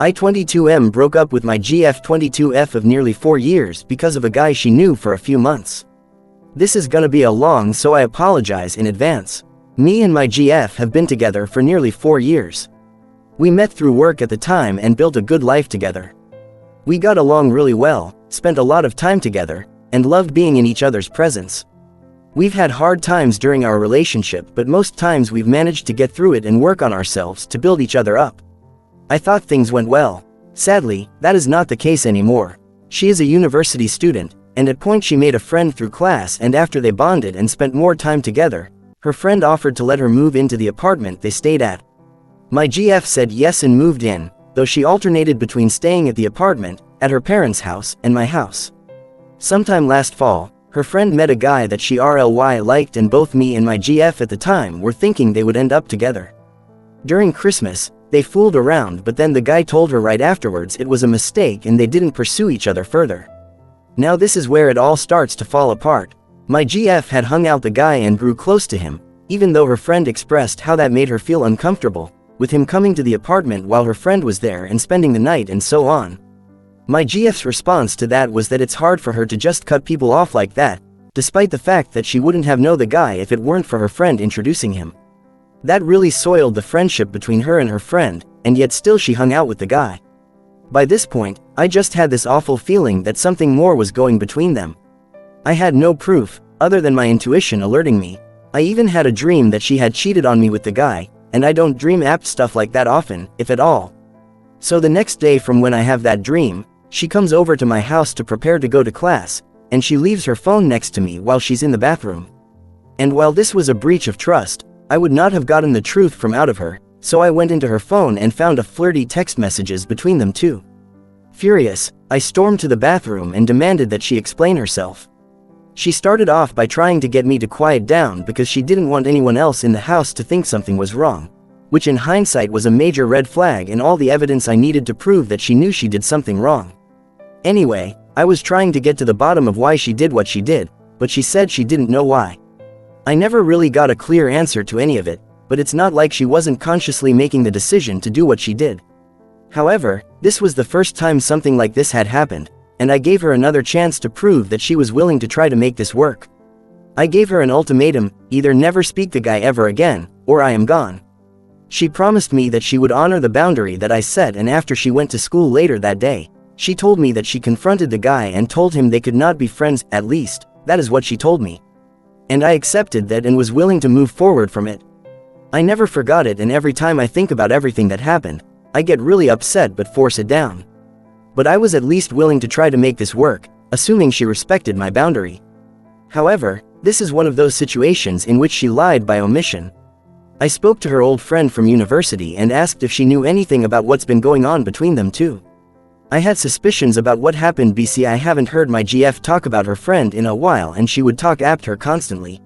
I-22M broke up with my GF-22F of nearly 4 years because of a guy she knew for a few months. This is gonna be a long, so I apologize in advance. Me and my GF have been together for nearly 4 years. We met through work at the time and built a good life together. We got along really well, spent a lot of time together, and loved being in each other's presence. We've had hard times during our relationship, but most times we've managed to get through it and work on ourselves to build each other up. I thought things went well. Sadly, that is not the case anymore. She is a university student, and at point she made a friend through class, and after they bonded and spent more time together, her friend offered to let her move into the apartment they stayed at. My GF said yes and moved in, though she alternated between staying at the apartment, at her parents' house, and my house. Sometime last fall, her friend met a guy that she really liked, and both me and my GF at the time were thinking they would end up together. During Christmas, they fooled around, but then the guy told her right afterwards it was a mistake and they didn't pursue each other further. Now this is where it all starts to fall apart. My GF had hung out the guy and grew close to him, even though her friend expressed how that made her feel uncomfortable, with him coming to the apartment while her friend was there and spending the night and so on. My GF's response to that was that it's hard for her to just cut people off like that, despite the fact that she wouldn't have known the guy if it weren't for her friend introducing him. That really soiled the friendship between her and her friend, and yet still she hung out with the guy. By this point, I just had this awful feeling that something more was going between them. I had no proof, other than my intuition alerting me. I even had a dream that she had cheated on me with the guy, and I don't dream apt stuff like that often, if at all. So the next day from when I have that dream, she comes over to my house to prepare to go to class, and she leaves her phone next to me while she's in the bathroom. And while this was a breach of trust, I would not have gotten the truth from out of her, so I went into her phone and found a flirty text messages between them two. Furious, I stormed to the bathroom and demanded that she explain herself. She started off by trying to get me to quiet down because she didn't want anyone else in the house to think something was wrong, which in hindsight was a major red flag and all the evidence I needed to prove that she knew she did something wrong. Anyway, I was trying to get to the bottom of why she did what she did, but she said she didn't know why. I never really got a clear answer to any of it, but it's not like she wasn't consciously making the decision to do what she did. However, this was the first time something like this had happened, and I gave her another chance to prove that she was willing to try to make this work. I gave her an ultimatum: either never speak the guy ever again, or I am gone. She promised me that she would honor the boundary that I set, and after she went to school later that day, she told me that she confronted the guy and told him they could not be friends, at least, that is what she told me. And I accepted that and was willing to move forward from it. I never forgot it, and every time I think about everything that happened, I get really upset but force it down. But I was at least willing to try to make this work, assuming she respected my boundary. However, this is one of those situations in which she lied by omission. I spoke to her old friend from university and asked if she knew anything about what's been going on between them two. I had suspicions about what happened because I haven't heard my GF talk about her friend in a while, and she would talk at her constantly.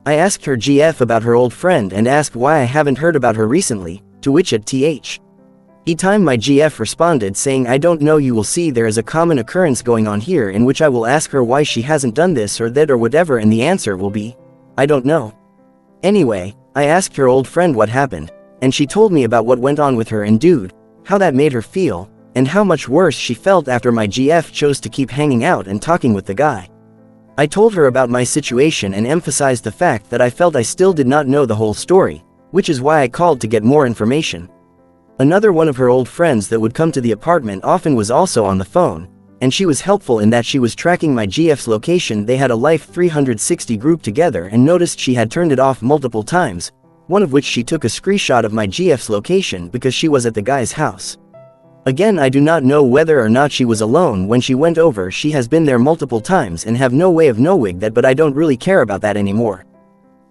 I asked her GF about her old friend and asked why I haven't heard about her recently, to which at th. Time my GF responded saying, "I don't know, you will see, there is a common occurrence going on here in which I will ask her why she hasn't done this or that or whatever, and the answer will be, I don't know." Anyway, I asked her old friend what happened, and she told me about what went on with her and dude, how that made her feel, and how much worse she felt after my GF chose to keep hanging out and talking with the guy. I told her about my situation and emphasized the fact that I felt I still did not know the whole story, which is why I called to get more information. Another one of her old friends that would come to the apartment often was also on the phone, and she was helpful in that she was tracking my GF's location. They had a Life 360 group together and noticed she had turned it off multiple times, one of which she took a screenshot of my GF's location because she was at the guy's house. Again, I do not know whether or not she was alone when she went over. She has been there multiple times and have no way of knowing that, but I don't really care about that anymore.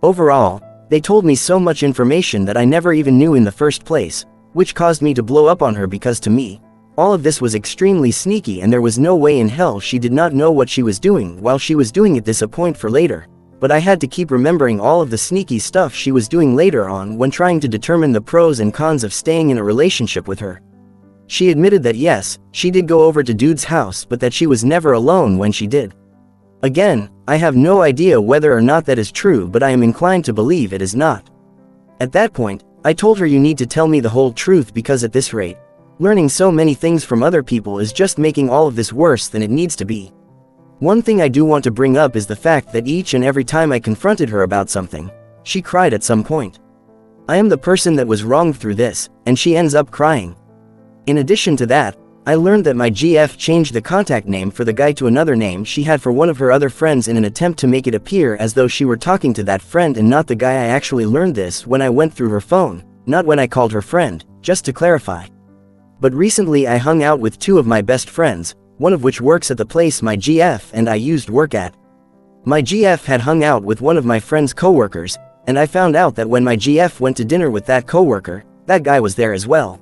Overall, they told me so much information that I never even knew in the first place, which caused me to blow up on her because to me, all of this was extremely sneaky and there was no way in hell she did not know what she was doing while she was doing it. This a point for later, but I had to keep remembering all of the sneaky stuff she was doing later on when trying to determine the pros and cons of staying in a relationship with her. She admitted that yes, she did go over to dude's house, but that she was never alone when she did. Again, I have no idea whether or not that is true, but I am inclined to believe it is not. At that point, I told her, "You need to tell me the whole truth because at this rate, Learning so many things from other people is just making all of this worse than it needs to be. One thing I do want to bring up is the fact that each and every time I confronted her about something, she cried at some point. I am the person that was wronged through this, and she ends up crying. In addition to that, I learned that my GF changed the contact name for the guy to another name she had for one of her other friends in an attempt to make it appear as though she were talking to that friend and not the guy. I actually learned this when I went through her phone, not when I called her friend, just to clarify. But recently I hung out with two of my best friends, one of which works at the place my GF and I used to work at. My GF had hung out with one of my friend's coworkers, and I found out that when my GF went to dinner with that coworker, that guy was there as well.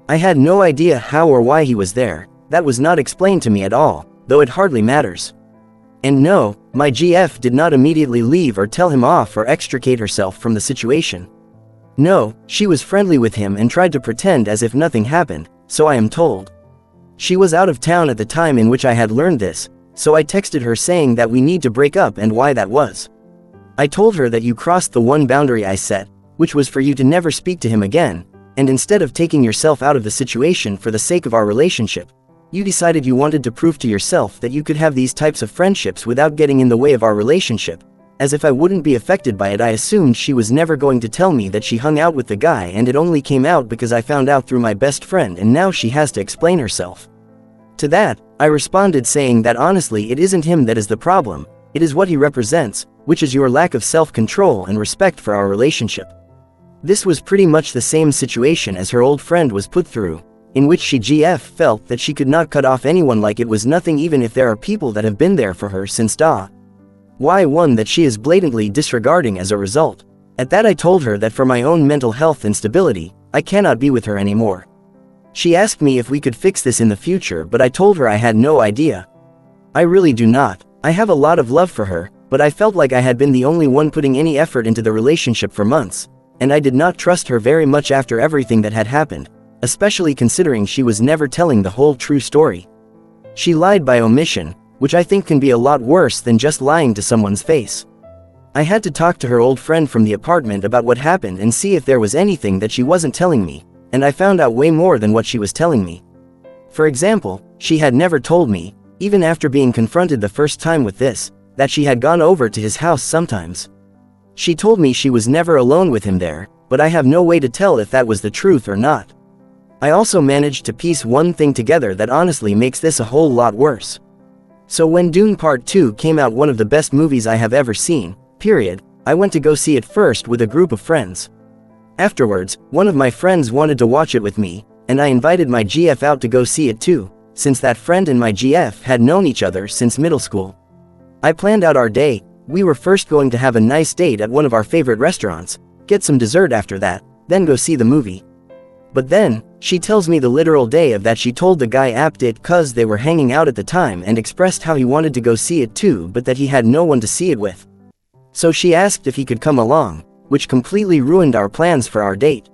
I had no idea how or why he was there. That was not explained to me at all, though it hardly matters. And no, my GF did not immediately leave or tell him off or extricate herself from the situation. No, she was friendly with him and tried to pretend as if nothing happened, so I am told. She was out of town at the time in which I had learned this, so I texted her saying that we need to break up and why that was. I told her that you crossed the one boundary I set, which was for you to never speak to him again, and instead of taking yourself out of the situation for the sake of our relationship, you decided you wanted to prove to yourself that you could have these types of friendships without getting in the way of our relationship. As if I wouldn't be affected by it, I assumed she was never going to tell me that she hung out with the guy, and it only came out because I found out through my best friend, and now she has to explain herself. To that, I responded saying that honestly it isn't him that is the problem, it is what he represents, which is your lack of self-control and respect for our relationship. This was pretty much the same situation as her old friend was put through, in which she GF felt that she could not cut off anyone like it was nothing even if there are people that have been there for her since one that she is blatantly disregarding as a result. At that I told her that for my own mental health and stability, I cannot be with her anymore. She asked me if we could fix this in the future, but I told her I had no idea. I really do not. I have a lot of love for her, but I felt like I had been the only one putting any effort into the relationship for months, and I did not trust her very much after everything that had happened, especially considering she was never telling the whole true story. She lied by omission, which I think can be a lot worse than just lying to someone's face. I had to talk to her old friend from the apartment about what happened and see if there was anything that she wasn't telling me, and I found out way more than what she was telling me. For example, she had never told me, even after being confronted the first time with this, that she had gone over to his house sometimes. She told me she was never alone with him there, but I have no way to tell if that was the truth or not. I also managed to piece one thing together that honestly makes this a whole lot worse. So when Dune Part 2 came out, one of the best movies I have ever seen, period, I went to go see it first with a group of friends. Afterwards, one of my friends wanted to watch it with me, and I invited my GF out to go see it too, since that friend and my GF had known each other since middle school. I planned out our day. We were first going to have a nice date at one of our favorite restaurants, get some dessert after that, then go see the movie. But then, she tells me the literal day of that she told the guy apped it cause they were hanging out at the time and expressed how he wanted to go see it too but that he had no one to see it with. So she asked if he could come along, which completely ruined our plans for our date.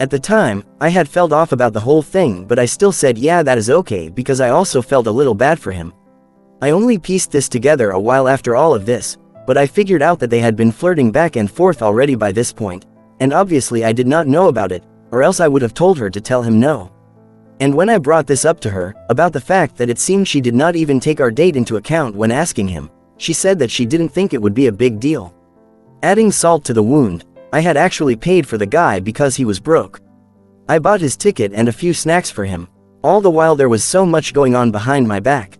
At the time, I had felt off about the whole thing, but I still said yeah, that is okay, because I also felt a little bad for him. I only pieced this together a while after all of this, but I figured out that they had been flirting back and forth already by this point, and obviously I did not know about it, or else I would have told her to tell him no. And when I brought this up to her, about the fact that it seemed she did not even take our date into account when asking him, she said that she didn't think it would be a big deal. Adding salt to the wound, I had actually paid for the guy because he was broke. I bought his ticket and a few snacks for him, all the while there was so much going on behind my back.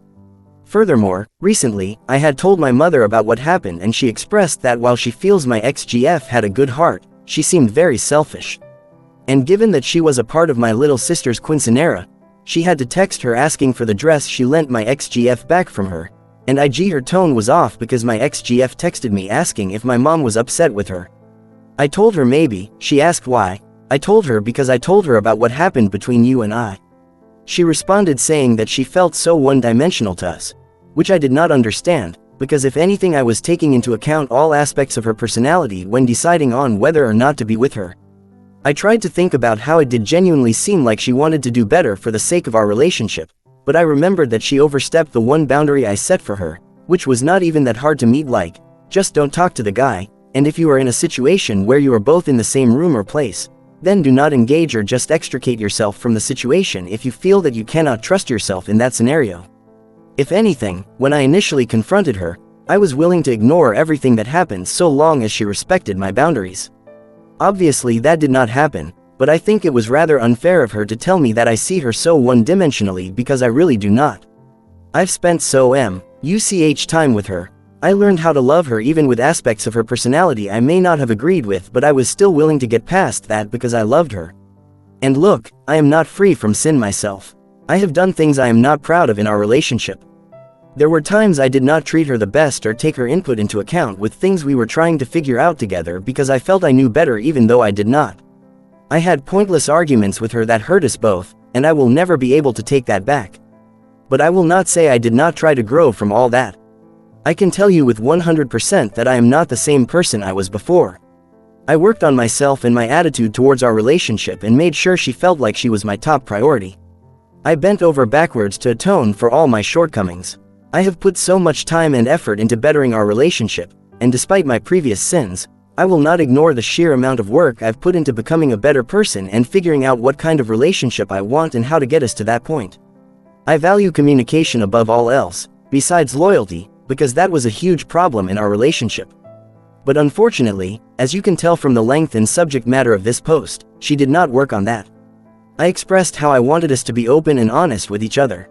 Furthermore, recently, I had told my mother about what happened and she expressed that while she feels my ex-GF had a good heart, she seemed very selfish. And given that she was a part of my little sister's quinceanera, she had to text her asking for the dress she lent my ex-GF back from her, and her tone was off because my ex-GF texted me asking if my mom was upset with her. I told her maybe. She asked why. I told her because I told her about what happened between you and I. She responded saying that she felt so one-dimensional to us, which I did not understand, because if anything I was taking into account all aspects of her personality when deciding on whether or not to be with her. I tried to think about how it did genuinely seem like she wanted to do better for the sake of our relationship, but I remembered that she overstepped the one boundary I set for her, which was not even that hard to meet, like, just don't talk to the guy, and if you are in a situation where you are both in the same room or place, then do not engage or just extricate yourself from the situation if you feel that you cannot trust yourself in that scenario. If anything, when I initially confronted her, I was willing to ignore everything that happened so long as she respected my boundaries. Obviously that did not happen, but I think it was rather unfair of her to tell me that I see her so one-dimensionally because I really do not. I've spent so much time with her. I learned how to love her even with aspects of her personality I may not have agreed with, but I was still willing to get past that because I loved her. And look, I am not free from sin myself. I have done things I am not proud of in our relationship. There were times I did not treat her the best or take her input into account with things we were trying to figure out together because I felt I knew better even though I did not. I had pointless arguments with her that hurt us both, and I will never be able to take that back. But I will not say I did not try to grow from all that. I can tell you with 100% that I am not the same person I was before. I worked on myself and my attitude towards our relationship and made sure she felt like she was my top priority. I bent over backwards to atone for all my shortcomings. I have put so much time and effort into bettering our relationship, and despite my previous sins, I will not ignore the sheer amount of work I've put into becoming a better person and figuring out what kind of relationship I want and how to get us to that point. I value communication above all else, besides loyalty, because that was a huge problem in our relationship. But unfortunately, as you can tell from the length and subject matter of this post, she did not work on that. I expressed how I wanted us to be open and honest with each other.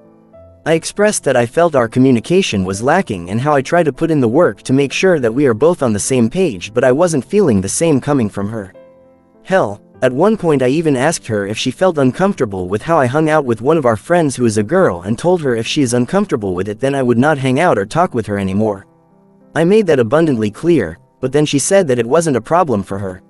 I expressed that I felt our communication was lacking and how I tried to put in the work to make sure that we are both on the same page, but I wasn't feeling the same coming from her. Hell, at one point I even asked her if she felt uncomfortable with how I hung out with one of our friends who is a girl and told her if she is uncomfortable with it then I would not hang out or talk with her anymore. I made that abundantly clear, but then she said that it wasn't a problem for her.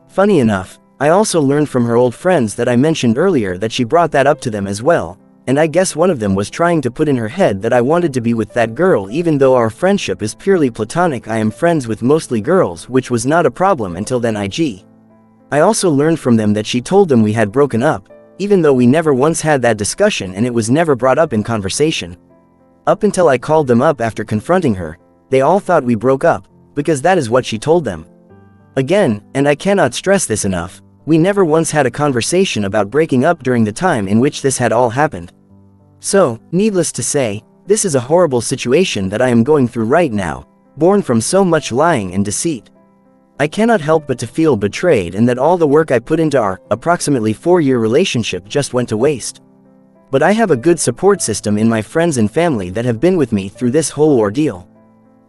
Funny enough, I also learned from her old friends that I mentioned earlier that she brought that up to them as well, and I guess one of them was trying to put in her head that I wanted to be with that girl even though our friendship is purely platonic. I am friends with mostly girls, which was not a problem until then. I also learned from them that she told them we had broken up, even though we never once had that discussion and it was never brought up in conversation. Up until I called them up after confronting her, they all thought we broke up, because that is what she told them. Again, and I cannot stress this enough, we never once had a conversation about breaking up during the time in which this had all happened. So, needless to say, this is a horrible situation that I am going through right now, born from so much lying and deceit. I cannot help but to feel betrayed and that all the work I put into our approximately 4-year relationship just went to waste. But I have a good support system in my friends and family that have been with me through this whole ordeal.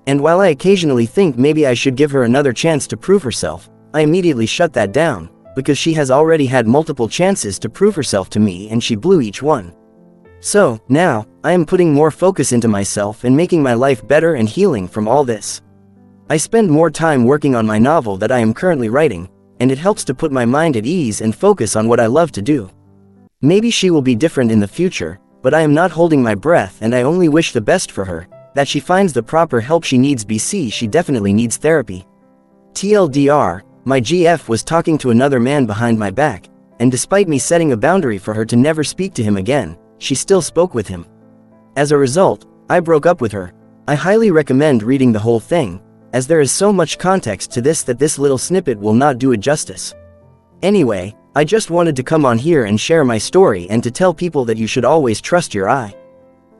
And while I occasionally think maybe I should give her another chance to prove herself, I immediately shut that down, because she has already had multiple chances to prove herself to me and she blew each one. So, now, I am putting more focus into myself and making my life better and healing from all this. I spend more time working on my novel that I am currently writing, and it helps to put my mind at ease and focus on what I love to do. Maybe she will be different in the future, but I am not holding my breath and I only wish the best for her, that she finds the proper help she needs. She definitely needs therapy. TLDR, my GF was talking to another man behind my back, and despite me setting a boundary for her to never speak to him again, she still spoke with him. As a result, I broke up with her. I highly recommend reading the whole thing, as there is so much context to this that this little snippet will not do it justice. Anyway, I just wanted to come on here and share my story and to tell people that you should always trust your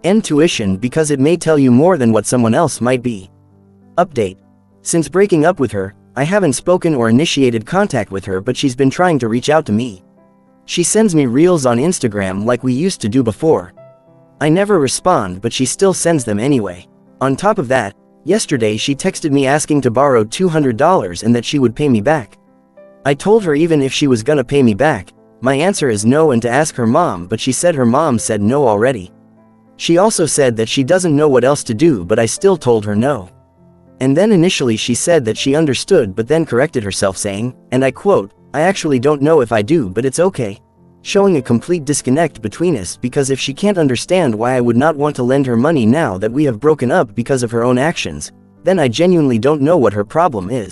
intuition because it may tell you more than what someone else might be. Update. Since breaking up with her, I haven't spoken or initiated contact with her, but she's been trying to reach out to me. She sends me reels on Instagram like we used to do before. I never respond, but she still sends them anyway. On top of that, yesterday she texted me asking to borrow $200 and that she would pay me back. I told her even if she was gonna pay me back, my answer is no and to ask her mom, but she said her mom said no already. She also said that she doesn't know what else to do, but I still told her no. And then initially she said that she understood but then corrected herself saying, and I quote, "I actually don't know if I do, but it's okay." Showing a complete disconnect between us, because if she can't understand why I would not want to lend her money now that we have broken up because of her own actions, then I genuinely don't know what her problem is.